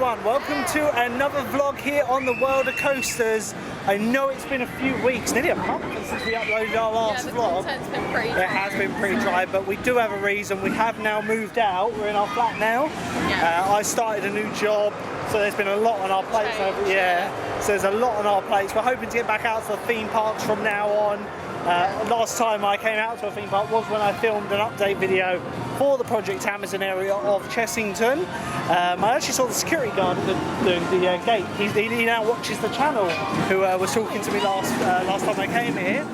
everyone, welcome to another vlog here on the World of Coasters. I know it's been a few weeks, nearly a month since we uploaded our last vlog. Content's been pretty dry. It has been pretty dry, but we do have a reason. We have now moved out, we're in our flat now. Yeah. I started a new job, so there's been a lot on our plates. So there's a lot on our plates. We're hoping to get back out to the theme parks from now on. Last time I came out to a theme park was when I filmed an update video for the Project Amazon area of Chessington. I actually saw the security guard at the gate. He now watches the channel, who was talking to me last time I came here.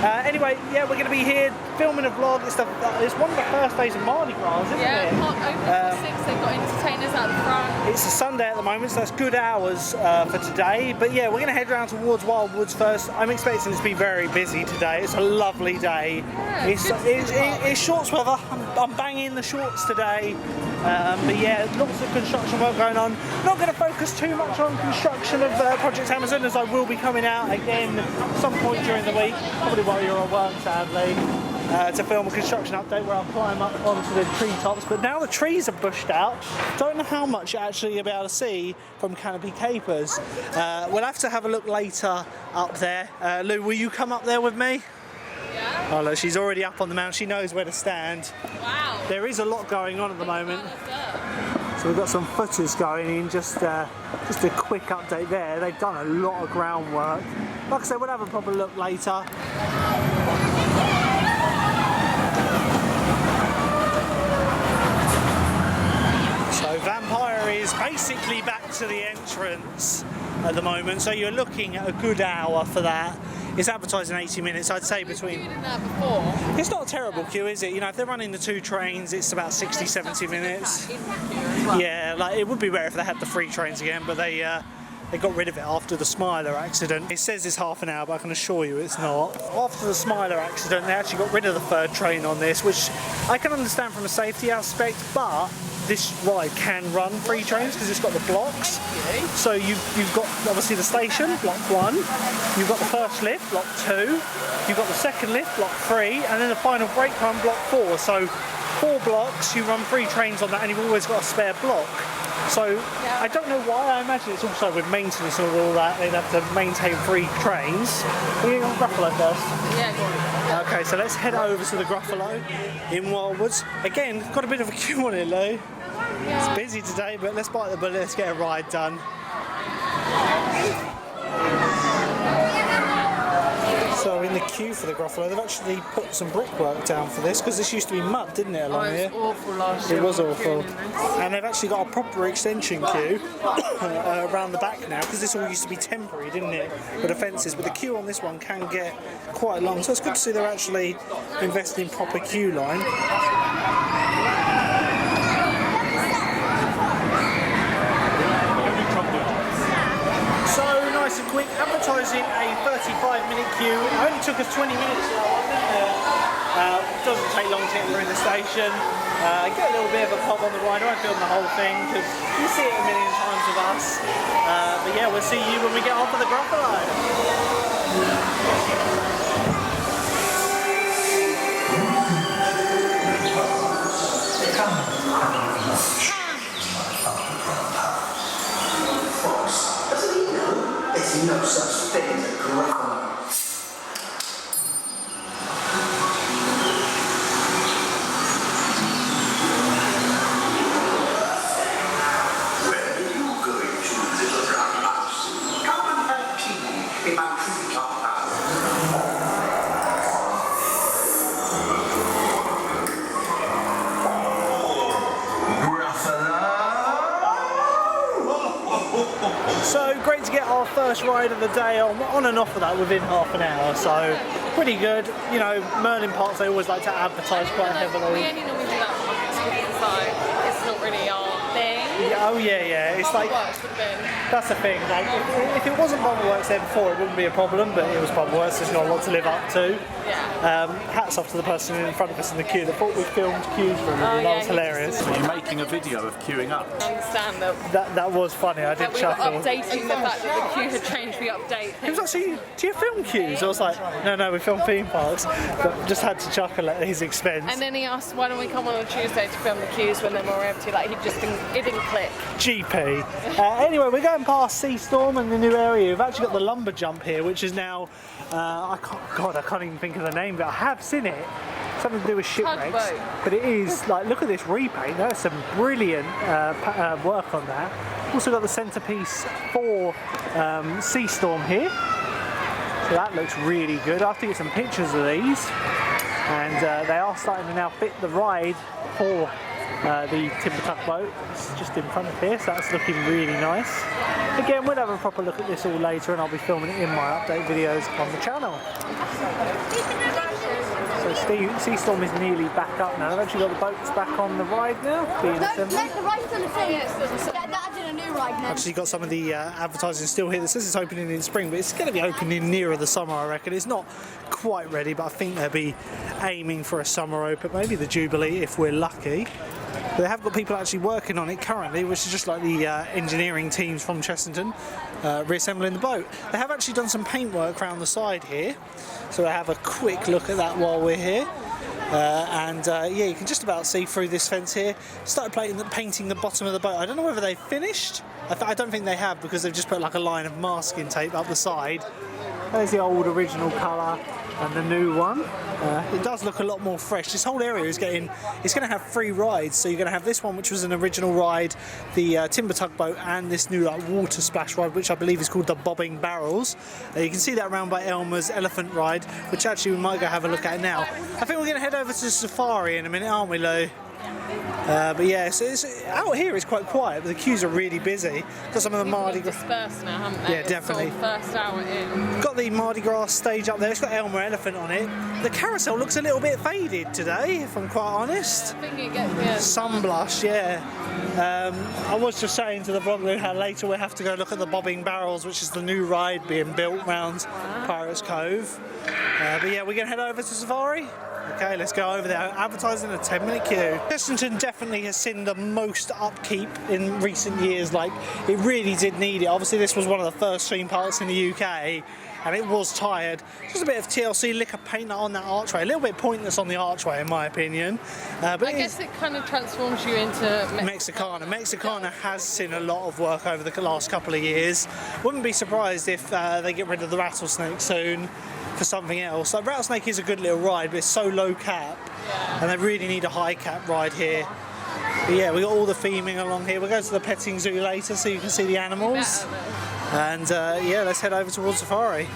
Anyway, yeah, we're going to be here filming a vlog. It's one of the first days of Mardi Gras, isn't it? Yeah, park opens at 6, they've got entertainers out the front. It's a Sunday at the moment, so that's good hours for today. But yeah, we're going to head round towards Wildwoods first. I'm expecting it to be very busy today. It's a lovely day. Yeah, it's shorts weather. I'm banging the shorts today. But yeah, lots of construction work going on. Not going to focus too much on construction of Project Amazon, as I will be coming out again some point during the week, probably while you're at work, sadly, to film a construction update where I'll climb up onto the treetops. But now the trees are bushed out. Don't know how much you're actually going to be able to see from Canopy Capers. We'll have to have a look later up there. Lou, will you come up there with me? Yeah. Oh look, she's already up on the mountain. She knows where to stand. Wow. There is a lot going on at the moment. So we've got some footers going in, just a quick update there. They've done a lot of groundwork. Like I said, we'll have a proper look later. So Vampire is basically back to the entrance at the moment, so you're looking at a good hour for that. It's advertising 80 minutes, I'd say between... It's not a terrible queue, is it? You know, if they're running the two trains, it's about 60, 70 minutes. Yeah, like it would be better if they had the free trains again, but they got rid of it after the Smiler accident. It says it's half an hour, but I can assure you it's not. After the Smiler accident, they actually got rid of the third train on this, which I can understand from a safety aspect, but this ride can run free trains because it's got the blocks. So you've got obviously the station, block 1, you've got the first lift, block 2, you've got the second lift, block 3, and then the final brake run, block 4. So 4 blocks, you run 3 trains on that, and you've always got a spare block. So I don't know why. I imagine it's also with maintenance and all that, they'd have to maintain 3 trains. Are you on Gruffalo first? Yeah, go on. Okay, so let's head over to the Gruffalo in Wildwoods. Again, got a bit of a queue on it, Lou. Yeah. It's busy today, but let's bite the bullet, let's get a ride done. So in the queue for the Gruffalo, they've actually put some brickwork down for this, because this used to be mud, didn't it, along here? It was awful last year. It was awful. And they've actually got a proper extension queue around the back now, because this all used to be temporary, didn't it, with the fences. But the queue on this one can get quite long, so it's good to see they're actually investing in proper queue line. So nice and quick, advertising a 35-minute queue. It only took us 20 minutes to go on, didn't it? Doesn't take long to get through the station. Get a little bit of a pop on the ride. I won't film the whole thing because you see it a million times with us. But yeah, we'll see you when we get off of the Gruffalo. There's no such thing as a Gruffalo. Where are you going to, little brown mouse? Come and have tea in my treetop house. So great to get our first ride of the day on and off of that within half an hour, so pretty good. You know, Merlin parks, they always like to advertise quite heavily. We only normally do that once, so it's not really our thing. Yeah, oh yeah, it's like, that's the thing, like, if it wasn't Bubbleworks there before, it wouldn't be a problem, but it was Bubbleworks, there's not a lot to live up to. Yeah. Hats off to the person in front of us in the queue that thought we filmed queues for him. That was hilarious. So you're making a video of queuing up? I understand that. That was funny, I did We chuckle. were updating the fact that the queue had changed, we update He was things. like, so do you film queues? I was like, no, we film theme parks. But just had to chuckle at his expense. And then he asked, why don't we come on a Tuesday to film the queues when they're more empty? Like, it didn't click. GP. Anyway, we're going past Sea Storm and the new area. We've actually got the lumber jump here, which is now, I can't even think of the name, but I have seen it. Something to do with shipwrecks. Tugboat. But it is, like, look at this repaint. There's some brilliant work on that. Also got the centerpiece for Sea Storm here. So that looks really good. I have to get some pictures of these. And they are starting to now fit the ride for the timber tugboat. It's just in front of here, so that's looking really nice. Again, we'll have a proper look at this all later, and I'll be filming it in my update videos on the channel. So Sea Storm is nearly back up now. They've actually got the boats back on the ride now, being assembled. The ride's on the thing. That's in a new ride now. Actually got some of the advertising still here. It says it's opening in spring, but it's going to be opening nearer the summer, I reckon. It's not quite ready, but I think they'll be aiming for a summer open, maybe the Jubilee if we're lucky. But they have got people actually working on it currently, which is just like the engineering teams from Chessington reassembling the boat. They have actually done some paintwork around the side here, so we'll have a quick look at that while we're here. Yeah, you can just about see through this fence here. Started painting the bottom of the boat. I don't know whether they've finished. I don't think they have, because they've just put like a line of masking tape up the side. There's the old original colour and the new one. It does look a lot more fresh. This whole area is it's going to have 3 rides. So you're going to have this one, which was an original ride, the timber tugboat, and this new like water splash ride, which I believe is called the Bobbing Barrels. You can see that around by Elmer's elephant ride, which actually we might go have a look at now. I think we're going to head over to the safari in a minute, aren't we, Lou? But yeah, so out here it's quite quiet, but the queues are really busy. Got some of the Mardi Gras. Dispersed now, haven't they? Yeah, definitely. It's sort of first hour in. Got the Mardi Gras stage up there. It's got Elmer Elephant on it. The carousel looks a little bit faded today, if I'm quite honest. I think it gets Sun blush, yeah. I was just saying to the vlog how later we'll have to go look at the Bobbing Barrels, which is the new ride being built round Pirates Cove. But yeah, we're going to head over to Safari. Okay, let's go over there. Advertising a 10-minute queue. Chessington definitely has seen the most upkeep in recent years. Like, it really did need it. Obviously, this was one of the first theme parks in the UK, and it was tired. Just a bit of TLC liquor paint on that archway. A little bit pointless on the archway, in my opinion. But I guess it kind of transforms you into Mexicana. Mexicana has seen a lot of work over the last couple of years. Wouldn't be surprised if they get rid of the rattlesnake soon for something else. Like, Rattlesnake is a good little ride, but it's so low cap, and they really need a high cap ride here. But yeah, we got all the theming along here. We'll go to the petting zoo later so you can see the animals. And yeah, let's head over towards Safari.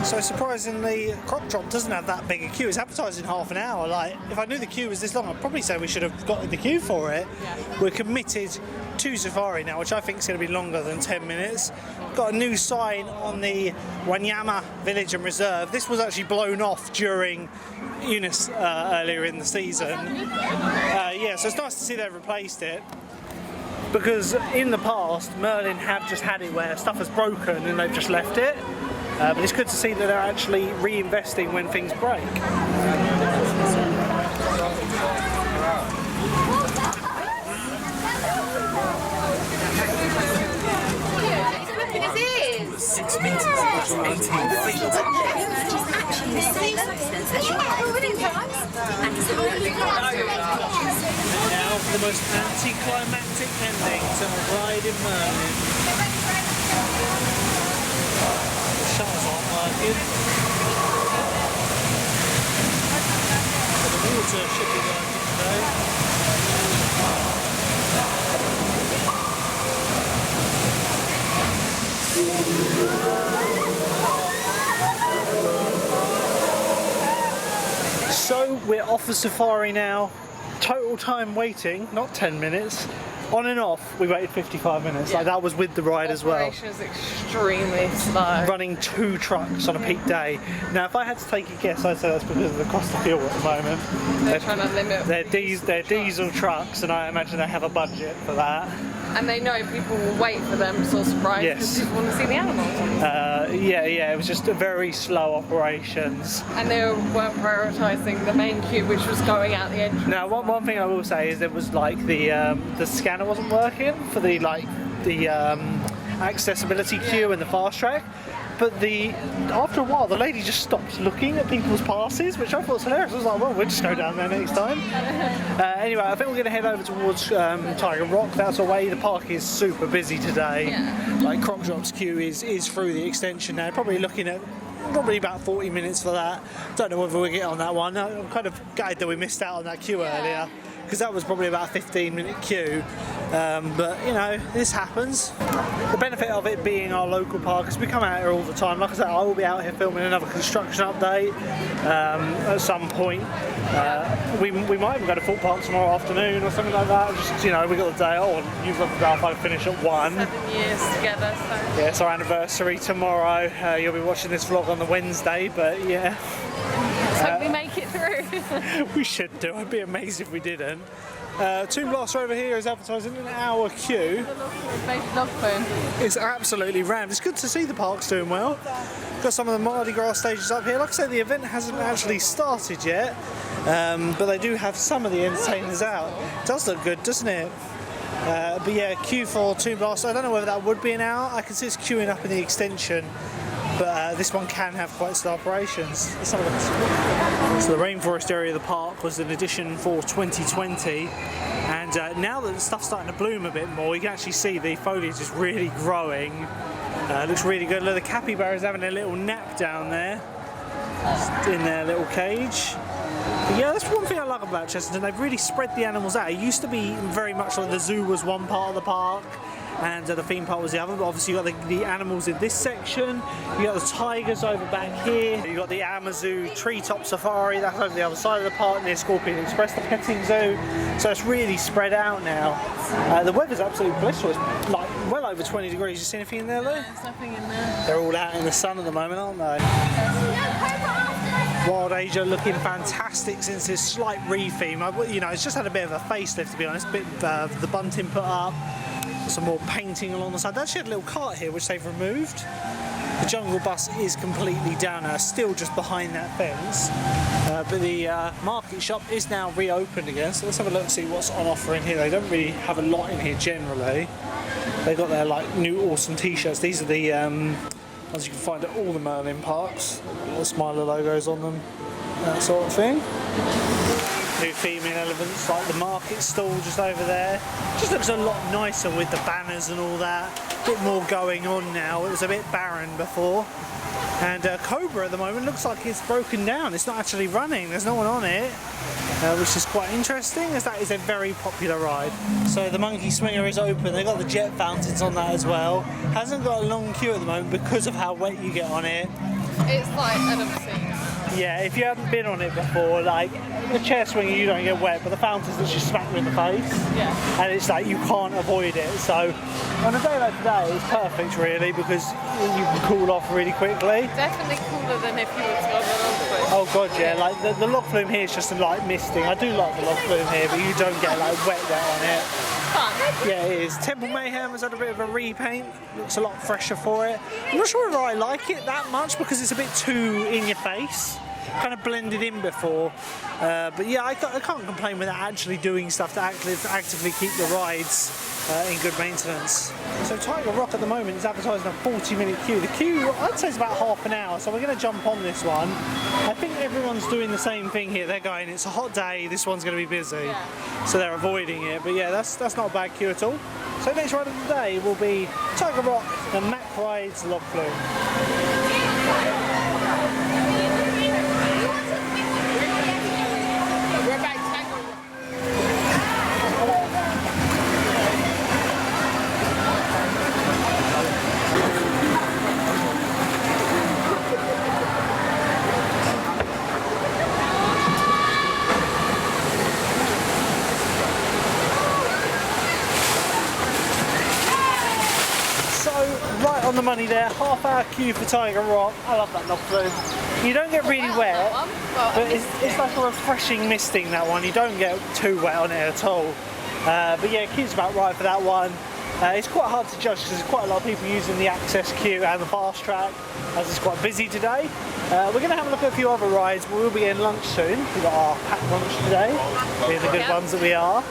So surprisingly, Crop Drop doesn't have that big a queue. It's advertised in half an hour. Like, if I knew the queue was this long, I'd probably say we should have got in the queue for it. We're committed to Safari now, which I think is going to be longer than 10 minutes. Got a new sign on the Wanyama Village and Reserve. This was actually blown off during Eunice earlier in the season. Yeah, so it's nice to see they've replaced it. Because in the past, Merlin have just had it where stuff has broken and they've just left it. But it's good to see that they're actually reinvesting when things break. It is. 6 meters, 18 feet. Now for the most anticlimactic ending to the ride in Merlin. Shutters aren't working. So the water should be working today. So we're off the safari now. Total time waiting, not 10 minutes. On and off, we waited 55 minutes. Yeah. Like, that was with the ride as well. Operation is extremely slow. Running 2 trucks on a peak day. Now, if I had to take a guess, I'd say that's because of the cost of fuel at the moment. They're trying to limit. They're diesel trucks, and I imagine they have a budget for that. And they know people will wait for them, so surprised because people want to see the animals. Yeah, it was just a very slow operations. And they weren't prioritising the main queue, which was going out the entrance. Now, one thing I will say is there was like the scanner wasn't working for the accessibility queue and the fast track. but after a while, the lady just stopped looking at people's passes, which I thought was hilarious. I was like, well, we'll just go down there next time. Anyway, I think we're going to head over towards Tiger Rock. That's our way. The park is super busy today. Yeah. Like Croc Drop's queue is through the extension now. Probably looking at about 40 minutes for that. Don't know whether we'll get on that one. I'm kind of gutted that we missed out on that queue earlier, because that was probably about a 15-minute queue. But you know, this happens. The benefit of it being our local park is we come out here all the time. Like I said, I will be out here filming another construction update at some point. We might even go to Fort Park tomorrow afternoon or something like that. Just, you know, we got the day off. You've got the day off. I finish at 1. 7 years together. So. Yeah, it's our anniversary tomorrow. You'll be watching this vlog on the Wednesday, but yeah. Hope we make it through. We should do. It'd be amazing if we didn't. Toon Blaster over here is advertising an hour queue. It's absolutely rammed. It's good to see the park's doing well. Got some of the Mardi Gras stages up here. Like I said, the event hasn't actually started yet, but they do have some of the entertainers out. It does look good, doesn't it? But yeah, queue for Toon Blaster. I don't know whether that would be an hour. I can see it's queuing up in the extension. But this one can have quite slow operations. Let's have a look. So the Rainforest area of the park was an addition for 2020, and now that stuff's starting to bloom a bit more, you can actually see the foliage is really growing. It looks really good. Look, the capybara's having a little nap down there, just in their little cage. But yeah, that's one thing I like about Chessington. They've really spread the animals out. It used to be very much like the zoo was one part of the park, and the theme park was the other. But obviously you got the animals in this section. You got the tigers over back here. You got the Amazoo treetop safari. That's over the other side of the park near Scorpion Express, the petting zoo. So it's really spread out now. The weather's absolutely blissful. It's like well over 20 degrees. You see anything in there, Lou? There's nothing in there. They're all out in the sun at the moment, aren't they? Wild Asia looking fantastic since this slight retheme. You know, it's just had a bit of a facelift, to be honest. A bit of the bunting put up, some more painting along the side. They actually had a little cart here which they've removed. The jungle bus is completely down now, still just behind that fence. But the market shop is now reopened again, so let's have a look and see what's on offer in here. They don't really have a lot in here generally. They've got their like new awesome t-shirts. These are the ones you can find at all the Merlin parks. Little Smiler logos on them, that sort of thing. New theming elements like the market stall just over there. Just looks a lot nicer with the banners and all that. A bit more going on now. It was a bit barren before. And Cobra at the moment looks like it's broken down. It's not actually running. There's no one on it, which is quite interesting, as that is a very popular ride. So the Monkey Swinger is open. They've got the jet fountains on that as well. Hasn't got a long queue at the moment because of how wet you get on it. It's like an obscene. Yeah, if you haven't been on it before, like the chair swinger, you don't get wet, but the fountains literally smack you in the face. Yeah. And it's like you can't avoid it. So on a day like today, it's perfect really, because you can cool off really quickly. Definitely cooler than if you were to go on the log flume. Oh god, yeah. Like the log flume here is just like misting. I do like the log flume here, but you don't get like wet there on it. Fun. Yeah, it is. Temple Mayhem has had a bit of a repaint. Looks a lot fresher for it. I'm not sure whether I like it that much because it's a bit too in your face. Kind of blended in before. But yeah, I can't complain without actually doing stuff to actively keep the rides in good maintenance. So Tiger Rock at the moment is advertising a 40-minute queue. The queue, I'd say, is about half an hour, so we're going to jump on this one. I think everyone's doing the same thing here. They're going, it's a hot day, this one's going to be busy. Yeah. So they're avoiding it. But yeah, that's not a bad queue at all. So next ride of the day will be Tiger Rock and Mac Rides Log Flume. Right on the money there, half-hour queue for Tiger Rock. I love that log flume. You don't get really wet, but it's like a refreshing misting, that one. You don't get too wet on it at all. But yeah, queue's about right for that one. It's quite hard to judge because there's quite a lot of people using the access queue and the fast track, as it's quite busy today. We're going to have a look at a few other rides, but we'll be getting lunch soon. We've got our packed lunch today, being the good ones that we are.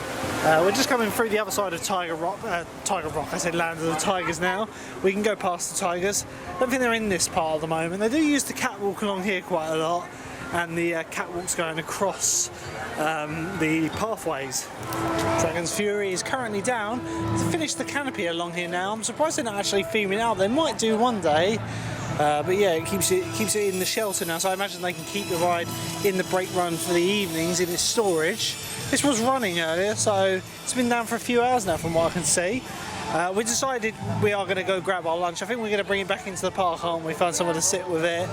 We're just coming through the other side of Tiger Rock, I said Land of the Tigers now. We can go past the tigers. I don't think they're in this part at the moment. They do use the catwalk along here quite a lot, and the catwalks going across the pathways. Dragon's Fury is currently down. To finish the canopy along here now. I'm surprised they're not actually theming out. They might do one day. But yeah, it keeps it in the shelter now, so I imagine they can keep the ride in the break run for the evenings in its storage. This was running earlier, so it's been down for a few hours now from what I can see. We decided we are going to go grab our lunch. I think we're going to bring it back into the park, aren't we? Find somewhere to sit with it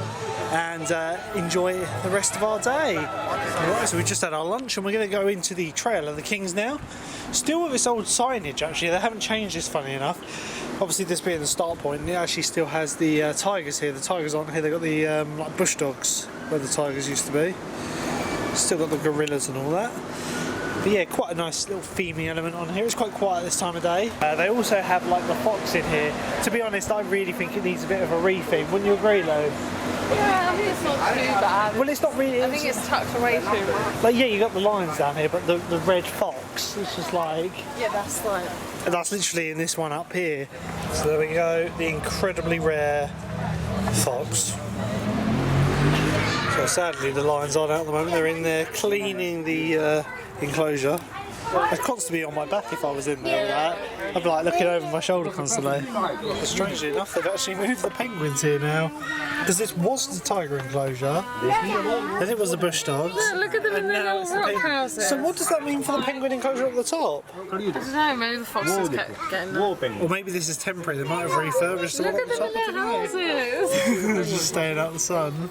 and enjoy the rest of our day. Right, so we just had our lunch and we're going to go into the Trail of the Kings now. Still with this old signage actually, they haven't changed this funny enough. Obviously this being the start point, it actually still has the tigers here. The tigers aren't here, they've got the like bush dogs where the tigers used to be. Still got the gorillas and all that. But yeah, quite a nice little theming element on here. It's quite quiet this time of day. They also have like the fox in here. To be honest, I really think it needs a bit of a retheme. Wouldn't you agree, Lo? Yeah, I think it's not too bad. Well, it's not really. I think it's tucked away too much. Like, yeah, you got the lions down here, but the red fox, it's just like. Yeah, that's like. That's literally in this one up here. So there we go, the incredibly rare fox. So sadly the lions aren't out at the moment, they're in there cleaning the enclosure. I'd constantly be on my back if I was in there with that. I'd be like looking over my shoulder constantly. But strangely enough, they've actually moved the penguins here now. Because this was the tiger enclosure, then it was the bush dogs. Look at them in their little rock houses. So what does that mean for the penguin enclosure at the top? I don't know, maybe the foxes kept getting them. Or maybe this is temporary, they might have refurbished the Look one at at the them top. in their houses. They're just staying out in the sun.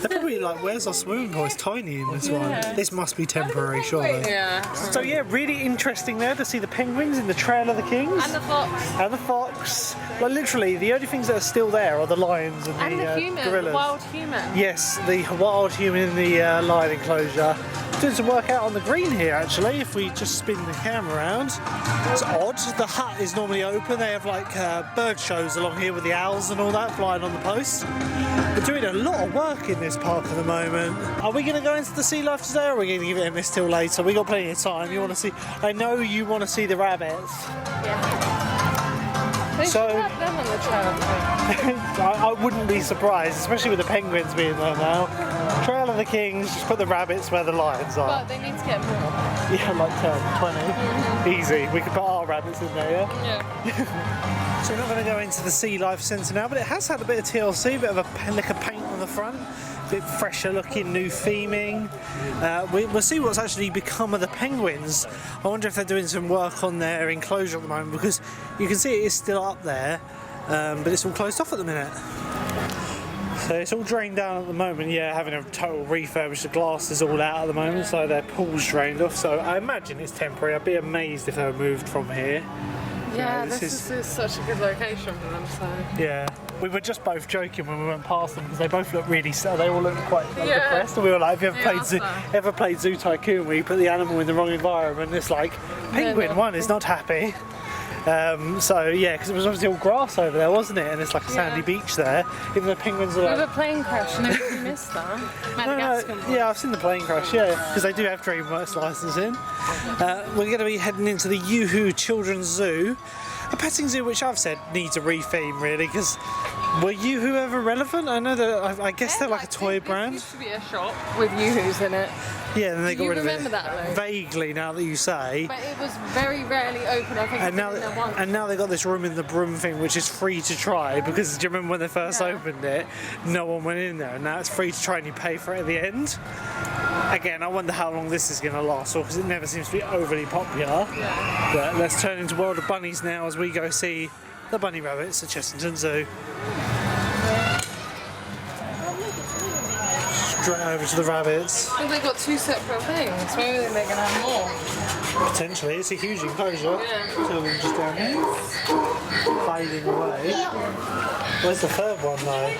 They're probably like, where's our swimming pool? It's tiny in this one. This must be temporary, surely. Yeah. So yeah, really interesting there to see the penguins in the Trail of the Kings. And the fox. And the fox. Like literally, the only things that are still there are the lions and the human, gorillas. the wild human. Yes, the wild human in the lion enclosure. Doing some work out on the green here actually, if we just spin the camera around. It's odd, the hut is normally open. They have like bird shows along here with the owls and all that flying on the posts. We're doing a lot of work in this park at the moment. Are we going to go into the sea life today or are we going to give it a miss till later? We've got plenty of time. You want to see, I know you want to see the rabbits. Yeah. They So- should have them on the trail. I wouldn't be surprised, especially with the penguins being there now. Trail of the Kings, just put the rabbits where the lions are. But they need to get more. Yeah, like 10, 20. Easy. We could put our rabbits in there, yeah? Yeah. So we're not going to go into the Sea Life Centre now, but it has had a bit of TLC, a bit of a lick of paint on the front, a bit fresher looking, new theming. We'll see what's actually become of the penguins. I wonder if they're doing some work on their enclosure at the moment, because you can see it is still up there, but it's all closed off at the minute. So it's all drained down at the moment, yeah, having a total refurbish. The glass is all out at the moment, so their pool's drained off. So I imagine it's temporary. I'd be amazed if they were moved from here. Yeah, this this is such a good location for them, so. Yeah, we were just both joking when we went past them because they both look really sad. They all look quite like, Yeah. depressed. And we were like, have you Yeah, ever played Zoo Tycoon where you put the animal in the wrong environment? It's like, Penguin 1 is not happy. So yeah, because it was obviously all grass over there, wasn't it? And it's like a sandy beach there. Even though penguins are With like... a plane crash, and you missed that. Madagascar. Yeah, I've seen the plane crash, yeah, because they do have DreamWorks licensing. We're going to be heading into the Pooh Childrens Zoo. A petting zoo which I've said needs a retheme really, because were Yoo-hoo ever relevant? I know that, I guess they're like a toy brand. There used to be a shop with Yoo-hoos in it. Yeah, and they got you rid of it. remember that, Lou? Vaguely, now that you say. But it was very rarely open, I think. And now they've got this room in the broom thing which is free to try, because do you remember when they first opened it, no one went in there, and now it's free to try and you pay for it at the end. Again, I wonder how long this is going to last, because it never seems to be overly popular. Yeah. But let's turn into World of Bunnies now as we go see the bunny rabbits at Chessington Zoo. Straight over to the rabbits. I think they've got two separate things. Maybe they're going to have more. Potentially, it's a huge enclosure. Yeah. Two of them just down here, fading away. Where's the third one though?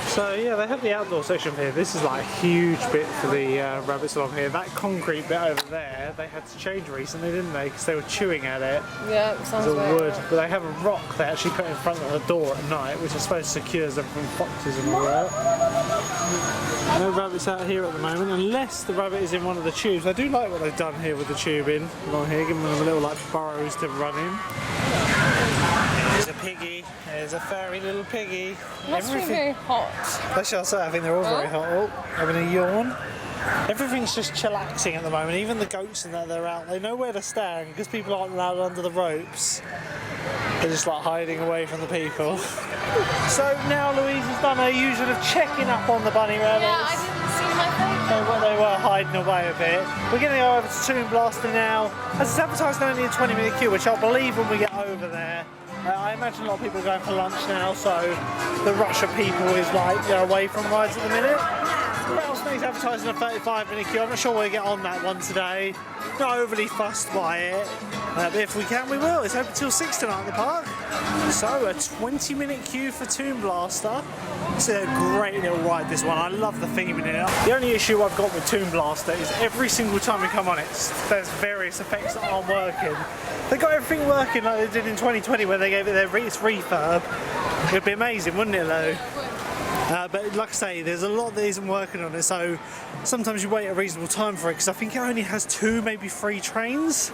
So yeah, they have the outdoor section here. This is like a huge bit for the rabbits along here. That concrete bit over there, they had to change recently, didn't they? Because they were chewing at it. Yeah, it sounds It's all weird. wood, but they have a rock they actually put in front of the door at night, which I suppose secures them from foxes and all that. No rabbits out here at the moment, unless the rabbit is in one of the tubes. I do like what they've done here with the tubing along here, giving them a little like burrows to run in. There's a piggy. There's a furry little piggy. It must be very hot. That's what I say. I think they're all very hot. Oh, having a yawn. Everything's just chillaxing at the moment. Even the goats and that, they're out. They know where to stand because people aren't allowed under the ropes. They're just like hiding away from the people. So now Louise has done her usual of checking up on the bunny rabbits. Yeah, I didn't see my favourite. They were hiding away a bit. We're going to go over to Toon Blaster now. As it's advertised only a 20-minute queue, which I'll believe when we get over there. I imagine a lot of people are going for lunch now, so the rush of people is like they're away from rides at the minute. Rattlesnake's advertising a 35-minute queue. I'm not sure we'll get on that one today. Not overly fussed by it, but if we can, we will. It's open till 6 tonight at the park. So a 20-minute queue for Toon Blaster. It's a great little ride, this one. I love the theme in it. The only issue I've got with Toon Blaster is every single time we come on it, there's various effects that aren't working. They got everything working like they did in 2020 when they gave it its refurb. It'd be amazing, wouldn't it, Lou? But like I say, there's a lot that isn't working on it, so sometimes you wait a reasonable time for it, because I think it only has 2, maybe 3 trains,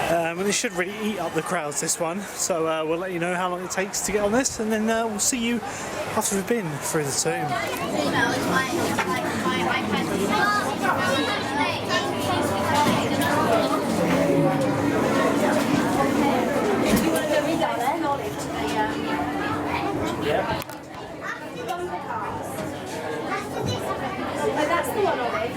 and it should really eat up the crowds, this one. So we'll let you know how long it takes to get on this, and then we'll see you after we've been through the tomb. Yeah. That's the one on it.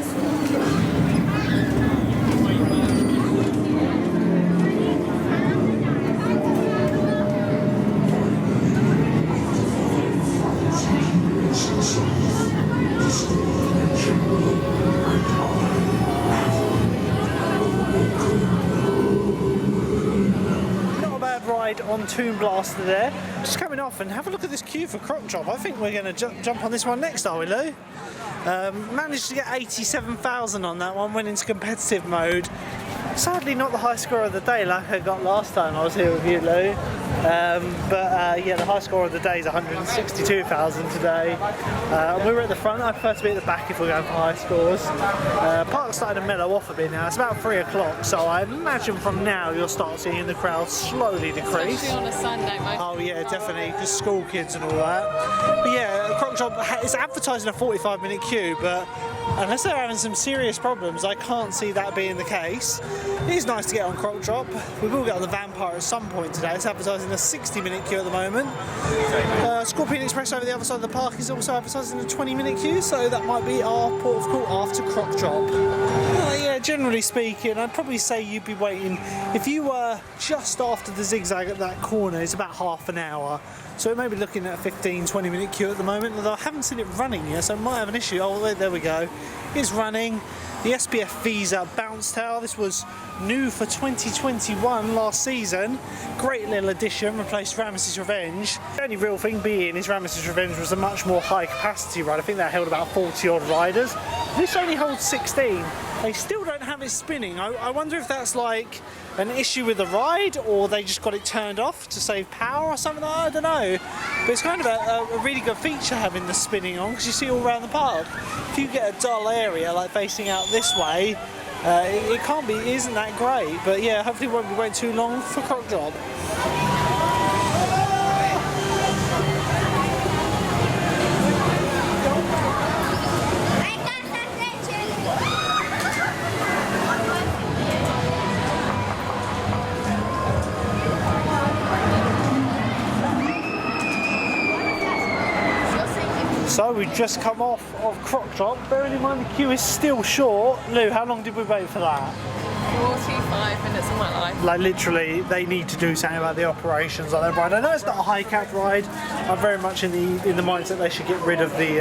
Ride on Toon Blaster there. Just coming off, and have a look at this queue for Croc Drop. I think we're going to jump on this one next, are we, Lou? Managed to get 87,000 on that one, went into competitive mode. Sadly not the high score of the day like I got last time I was here with you, Lou. Yeah, the high score of the day is 162,000 today. We were at the front. I prefer to be at the back if we're going for high scores. Park's starting to mellow off a bit now. It's about 3 o'clock, so I imagine from now you'll start seeing the crowd slowly decrease. Especially on a Sunday, most Oh yeah, definitely, because school kids and all that. But yeah, Croc Drop is advertising a 45-minute queue, but unless they're having some serious problems, I can't see that being the case. It is nice to get on Croc Drop. We will get on the Vampire at some point today. It's advertising a 60-minute queue at the moment. Scorpion Express over the other side of the park is also advertising a 20-minute queue, so that might be our port of call after Croc Drop. Yeah, generally speaking, I'd probably say you'd be waiting, if you were just after the zigzag at that corner, it's about half an hour. So we may be looking at a 15-20 minute queue at the moment, although I haven't seen it running yet, so I might have an issue. Oh, there we go. It's running. The SPF Visa Bounce Tower. This was new for 2021 last season. Great little addition, replaced Ramesses Revenge. The only real thing being is Ramesses Revenge was a much more high capacity ride. I think that held about 40 odd riders. This only holds 16. They still don't have it spinning. I wonder if that's like an issue with the ride, or they just got it turned off to save power or something. I don't know. But it's kind of a really good feature having the spinning on, because you see all around the park. If you get a dull area like facing out this way, it isn't that great. But yeah, hopefully it won't be waiting too long for Croc Drop. So we've just come off of Croc Drop. Bearing in mind the queue is still short. Lou, how long did we wait for that? 45 minutes of my life. Like literally, they need to do something about the operations on that ride. I know it's not a high cap ride. I'm very much in the mindset they should get rid of the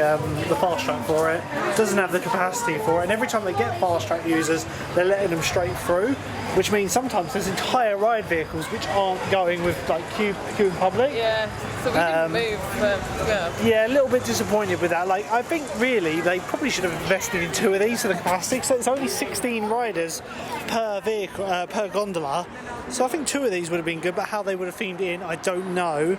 fast track for it. It doesn't have the capacity for it, and every time they get fast track users, they're letting them straight through, which means sometimes there's entire ride vehicles which aren't going with like queue in public. Yeah, so we didn't move, but yeah, a little bit disappointed with that. Like, I think really they probably should have invested in 2 of these for the capacity. So it's only 16 riders per vehicle, per gondola. So I think 2 of these would have been good, but how they would have themed it in, I don't know.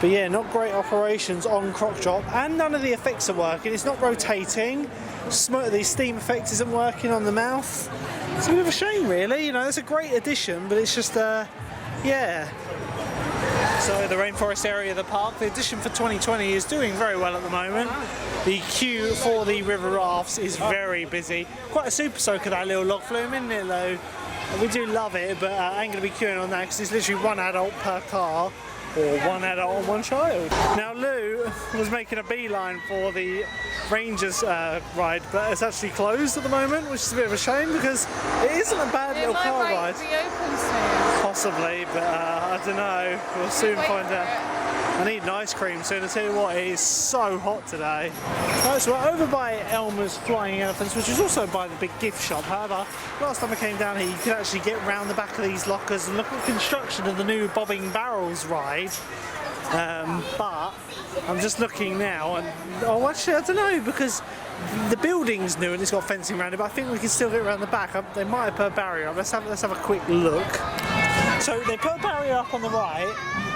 But yeah, not great operations on Croc Drop, and none of the effects are working. It's not rotating. The steam effect isn't working on the mouth. It's a bit of a shame, really. You know, it's a great addition, but it's just, yeah. So the Rainforest area of the park, the edition for 2020 is doing very well at the moment. The queue for the river rafts is very busy. Quite a super soaker, that little log flume, isn't it though? We do love it, but I ain't going to be queuing on that because it's literally 1 adult per car, or 1 adult and 1 child. Now Lou was making a beeline for the Rangers ride, but it's actually closed at the moment, which is a bit of a shame because it isn't a bad little car ride. It might be open soon. Possibly, but I don't know. We'll soon find out. I need an ice cream soon. I tell you what, it is so hot today. Right, so we're over by Elmer's Flying Elephants, which is also by the big gift shop. However, last time I came down here, you could actually get round the back of these lockers and look at the construction of the new Bobbing Barrels ride. But I'm just looking now, and oh, actually, I don't know, because the building's new and it's got fencing around it, but I think we can still get around the back. They might have put a barrier up. Let's have a quick look. So they put a barrier up on the right,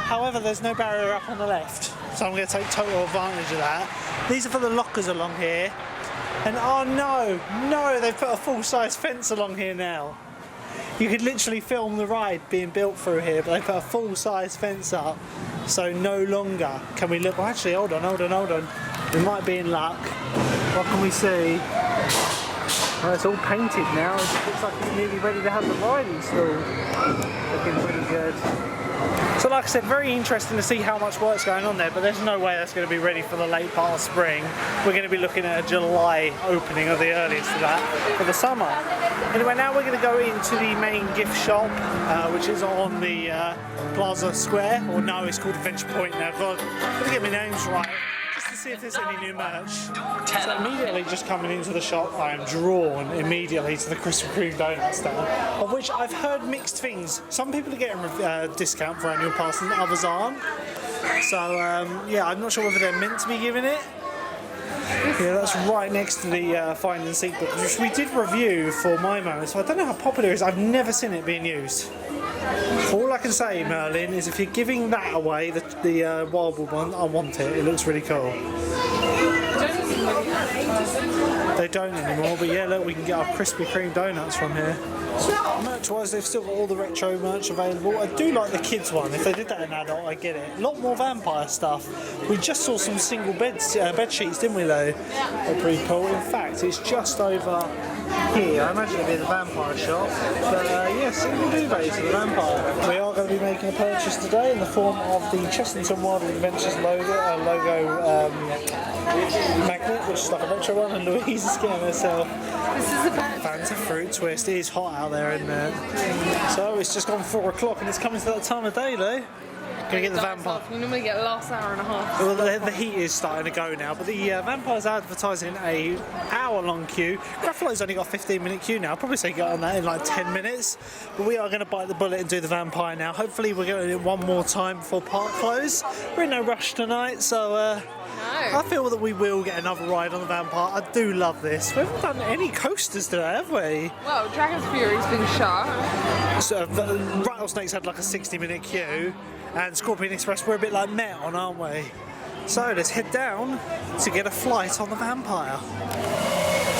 however there's no barrier up on the left, so I'm going to take total advantage of that. These are for the lockers along here, and oh no, they've put a full-size fence along here now. You could literally film the ride being built through here, but they put a full-size fence up, so no longer can we look. Well, actually, hold on. We might be in luck. What can we see? Oh, it's all painted now. It looks like it's nearly ready to have the ride installed. Looking pretty good. So like I said, very interesting to see how much work's going on there, but there's no way that's going to be ready for the late part of spring. We're going to be looking at a July opening of the earliest of that for the summer. Anyway, now we're going to go into the main gift shop, which is on the Plaza Square, or no, it's called Adventure Point now. God, I'm going to get my names right. To see if there's any new merch. So immediately just coming into the shop, I am drawn immediately to the Krispy Kreme donut stand, of which I've heard mixed things. Some people are getting a discount for annual pass and others aren't. So yeah, I'm not sure whether they're meant to be giving it. Yeah, that's right next to the Find and Seek book, which we did review for my moment, so I don't know how popular it is. I've never seen it being used. All I can say, Merlin, is if you're giving that away, the Wildwood one, I want it. It looks really cool. They don't anymore, but yeah, look, we can get our Krispy Kreme donuts from here. Merch-wise, they've still got all the retro merch available. I do like the kids one. If they did that in adult, I get it. A lot more vampire stuff. We just saw some single bed sheets, didn't we, though? They're pretty cool. In fact, it's just over here. I imagine it'll be the vampire shop. But yeah, single duvets for the vampire. We are going to be making a purchase today in the form of the Chessington World of Adventures logo magnet, which is like a retro one, and Louise is getting herself this is about Fanta Fruit Twist. It is hot out there, isn't it? So it's just gone 4 o'clock and it's coming to that time of day, though. Gonna get the vampire. We normally get the last hour and a half. Well, the heat is starting to go now, but the vampire's advertising a hour-long queue. Graffalo's only got a 15-minute queue now. I'll probably say get on that in like 10 minutes. But we are going to bite the bullet and do the vampire now. Hopefully we're going to do it one more time before park close. We're in no rush tonight, so I feel that we will get another ride on the vampire. I do love this. We haven't done any coasters today, have we? Well, Dragon's Fury's been shut. So, Rattlesnakes had like a 60-minute queue. And Scorpion Express, we're a bit like Met on, aren't we? So let's head down to get a flight on the vampire.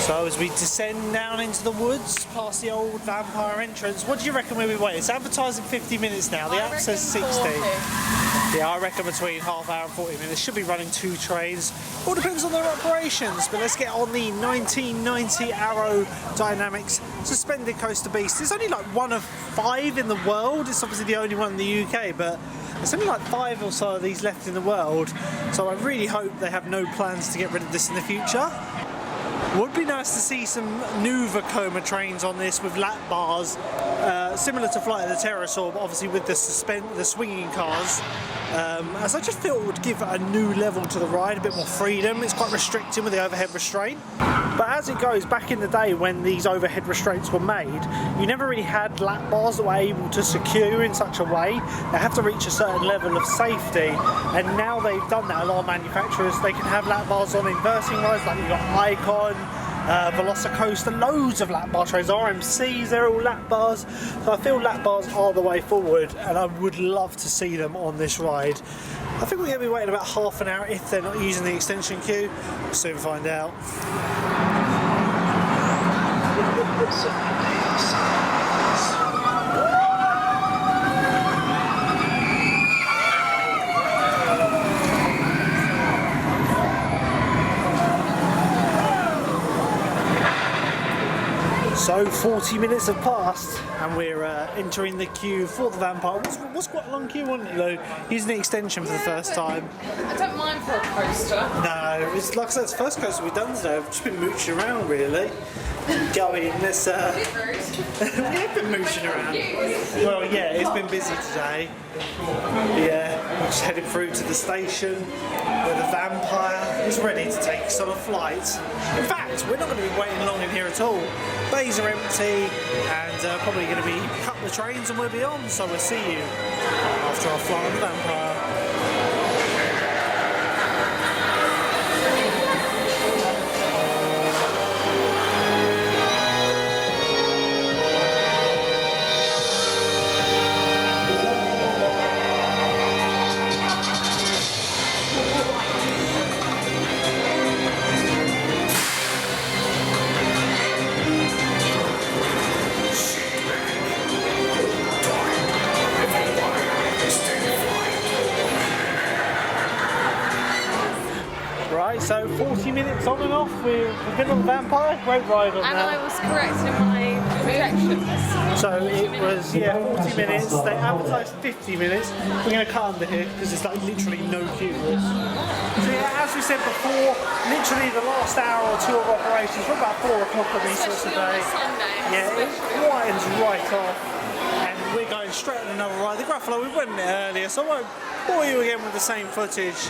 So as we descend down into the woods, past the old vampire entrance, what do you reckon we'll be waiting? It's advertising 50 minutes now, the app says 60. 40. Yeah, I reckon between half hour and 40 minutes. Should be running 2 trains. All depends on their operations, but let's get on the 1990 Arrow Dynamics Suspended Coaster Beast. It's only like 1 of 5 in the world. It's obviously the only one in the UK, but there's only like 5 or so of these left in the world. So I really hope they have no plans to get rid of this in the future. Would be nice to see some new Vekoma trains on this with lap bars, similar to Flight of the Pterosaur, but obviously with the swinging cars. As I just feel it would give a new level to the ride, a bit more freedom. It's quite restricting with the overhead restraint. But as it goes, back in the day when these overhead restraints were made, you never really had lap bars that were able to secure you in such a way. They have to reach a certain level of safety, and now they've done that. A lot of manufacturers, they can have lap bars on inversing rides, like you've got Icon, Velocicoaster, loads of lap bar trains, RMCs, they're all lap bars. So I feel lap bars are the way forward, and I would love to see them on this ride. I think we're going to be waiting about half an hour if they're not using the extension queue. We'll soon find out. So 40 minutes have passed and we're entering the queue for the Vampire. What's quite a long queue, wasn't it though? Using the extension for the first time. I don't mind for a coaster. No, it's like I said, it's the first coaster we've done today. I've just been mooching around really. Going, let's we have been mooching around. Well yeah, it's been busy today. Yeah, we're just heading through to the station where the Vampire is ready to take us on a flight. In fact, we're not going to be waiting long in here at all. Bays are empty and probably going to be a couple of trains and we'll be on, so we'll see you after our flight on the Vampire. So 40 minutes on and off, we've been on the Vampire, great ride on and that. I was correct in my projections. So it was, yeah, 40 minutes, they advertised 50 minutes. We're going to cut under here because there's like literally no queue for us. So yeah, as we said before, literally the last hour or two of operations, we're about 4 o'clock on these sorts of days. Yeah, it widens right off. And we're going straight on another ride. The Gruffalo, we went in it earlier, so I won't bore you again with the same footage.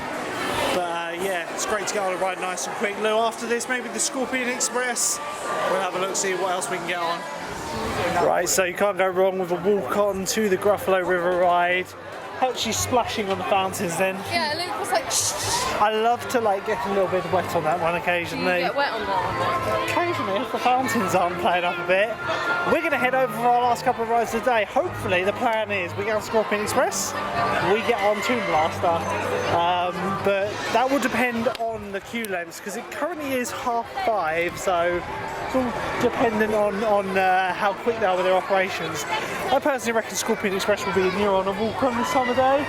But yeah, it's great to get on a ride nice and quick. Lou, after this, maybe the Scorpion Express. We'll have a look, see what else we can get on. Right, so you can't go wrong with a walk on to the Gruffalo River ride. Helps you splashing on the fountains then. Yeah, Luke was like, I love to like get a little bit wet on that one occasionally. you get wet on that one. Occasionally, if the fountains aren't playing up a bit. We're going to head over for our last couple of rides of the day. Hopefully, the plan is we get on Scorpion Express, we get on Toon Blaster. But that will depend on the queue lengths because it currently is 5:30, so it's all dependent on how quick they are with their operations. I personally reckon Scorpion Express will be near on a walk on this time of day.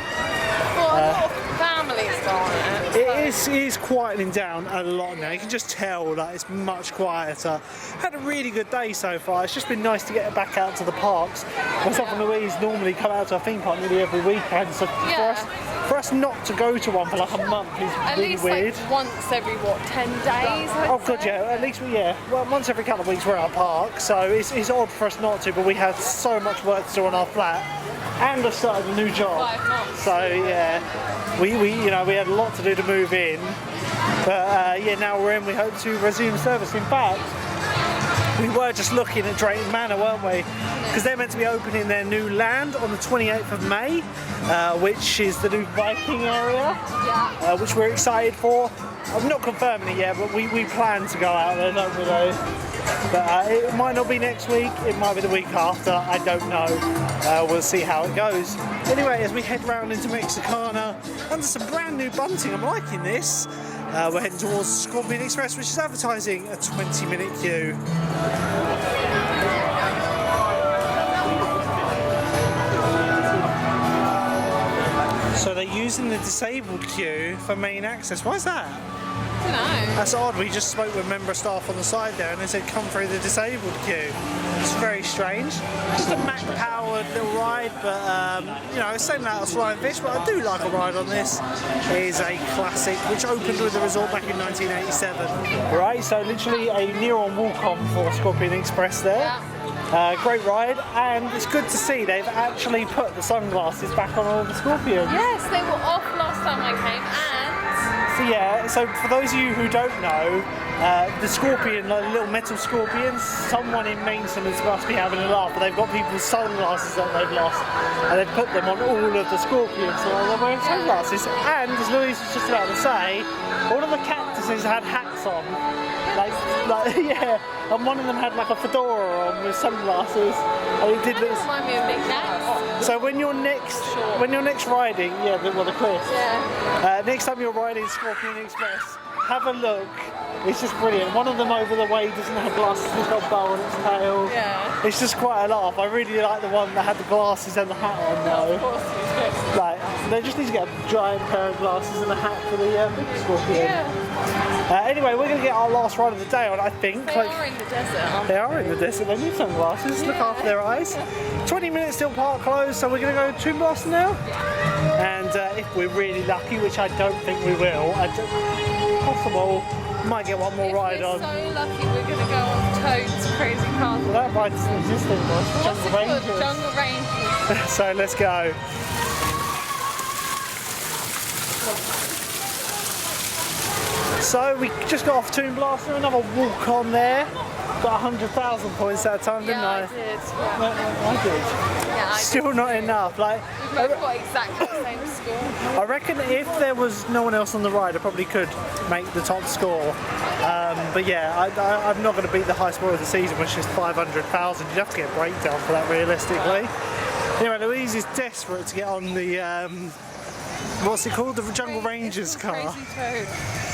Well, a lot of families go on it. It is quieting down a lot now. You can just tell that it's much quieter. Had a really good day so far. It's just been nice to get back out to the parks. Myself and Louise normally come out to a theme park nearly every weekend, so for us not to go to one for like a month is At really least weird. like once every 10 days? Oh god, yeah. At least well, once every couple of weeks we're at a park, so it's odd for us not to. But we have so much work to do on our flat, and I've started a new job. 5 months. So yeah, we had a lot to do to move in, but yeah, now we're in. We hope to resume service. In fact, we were just looking at Drayton Manor, weren't we? Because they're meant to be opening their new land on the 28th of May, which is the new Viking area, which we're excited for. I'm not confirming it yet, but we plan to go out there, don't we though? But it might not be next week, it might be the week after, I don't know. We'll see how it goes. Anyway, as we head round into Mexicana, under some brand new bunting, I'm liking this. We're heading towards Scorpion Express, which is advertising a 20-minute queue. So they're using the disabled queue for main access. Why is that? So know. That's odd. We just spoke with a member of staff on the side there and they said come through the disabled queue. It's very strange. Just a Mac-powered little ride, but you know, it's same as Flying Fish, but I do like a ride on this. It is a classic, which opened with the resort back in 1987. Right, so literally a near-on walk-on for Scorpion Express there. Yeah. Great ride, and it's good to see they've actually put the sunglasses back on all the Scorpions. Yes, they were off last time I came, and So yeah, so for those of you who don't know, the scorpion, like the little metal scorpions, someone in maintenance must be having a laugh, but they've got people's sunglasses that they've lost, and they've put them on all of the scorpions, so they're wearing sunglasses. And as Louise was just about to say, all of the cactuses had hats on. Like yeah, and one of them had like a fedora on with sunglasses. And it did that this. remind me of Big Nats. So when you're next riding, yeah, the cliffs. Yeah. Next time you're riding Scorpion Express, have a look. It's just brilliant. One of them over the way doesn't have glasses, it's got a bow on its tail. Yeah. It's just quite a laugh. I really like the one that had the glasses and the hat on though. Of course it was. Like, they just need to get a giant pair of glasses and a hat for the big Scorpion. Yeah. Anyway, we're going to get our last ride of the day on, I think. They are in the desert, aren't They are in the desert, they need sunglasses, look after their eyes. 20 minutes till park closed, so we're going to go to Toon Blast now. And if we're really lucky, which I don't think we will, possible, might get one more ride on. If we're so lucky, we're going to go on Toad's Crazy Castle. Well, that ride's existing, What's Jungle it called? Rangers. Jungle Rangers. So let's go. So we just got off Toon Blast, another walk on there. Got 100,000 points that time, didn't Yeah, I? I did. No, I did. Yeah, I Still did. not enough. Like, We've both got exactly the same score. I reckon if there was no one else on the ride, I probably could make the top score. But yeah, I'm not going to beat the high score of the season, which is 500,000. You'd have to get a breakdown for that, realistically. Anyway, Louise is desperate to get on the what's it called? The Jungle Rangers car. Crazy Toad.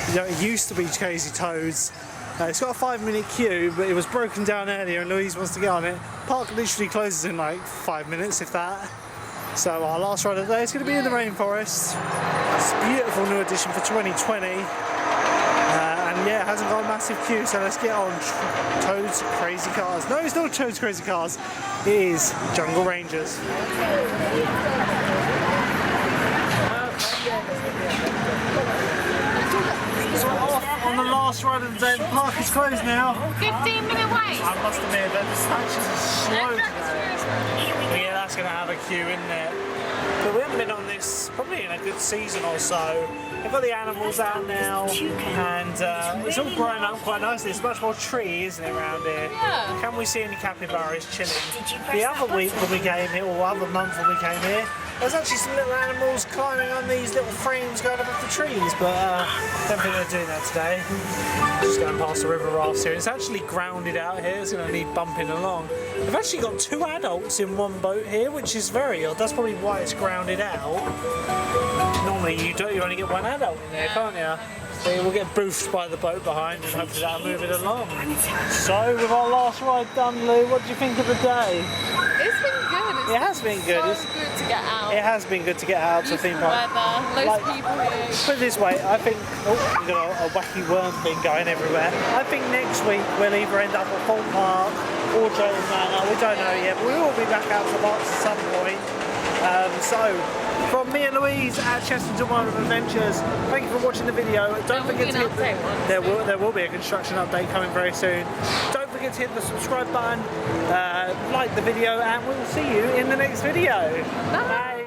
You know, it used to be Crazy Toads. It's got a 5-minute queue, but it was broken down earlier and Louise wants to get on it. Park literally closes in like 5 minutes, if that. So our last ride of the day is going to be in the Rainforest. It's a beautiful new addition for 2020. And yeah, it hasn't got a massive queue, so let's get on Toad's Crazy Cars. No, it's not Toad's Crazy Cars. It is Jungle Rangers. On the last ride of the day, the park is closed now. 15-minute wait. I must admit that the dispatches are slow today. But yeah, that's going to have a queue in there. But we haven't been on this probably in a good season or so. They've got the animals out now, and it's all growing up quite nicely. There's much more tree, isn't it, around here? Yeah. Can we see any capybaras chilling? The other week when we came here, or other month when we came here, there's actually some little animals climbing on these little frames going above the trees, but I don't think they're doing that today. Just going past the river rafts here. It's actually grounded out here, it's going to need bumping along. They've actually got 2 adults in one boat here, which is very odd. That's probably why it's grounded out. Normally you only get 1 adult in there, can't you? So we'll get boofed by the boat behind and hopefully that'll move it along. So with our last ride done, Lou, what do you think of the day? It's been good. It has been good. So good to get out. It has been good to get out to theme park. Weather, loads of people here. Put it this way, I think we've got a wacky worm thing going everywhere. I think next week we'll either end up at Thorn Park or Jones Manor. We don't know yet, but we will be back out to lots at some point. So, from me and Louise at Chessington World of Adventures, thank you for watching the video. Don't forget to hit there will be a construction update coming very soon. Don't forget to hit the subscribe button, like the video, and we'll see you in the next video. Bye.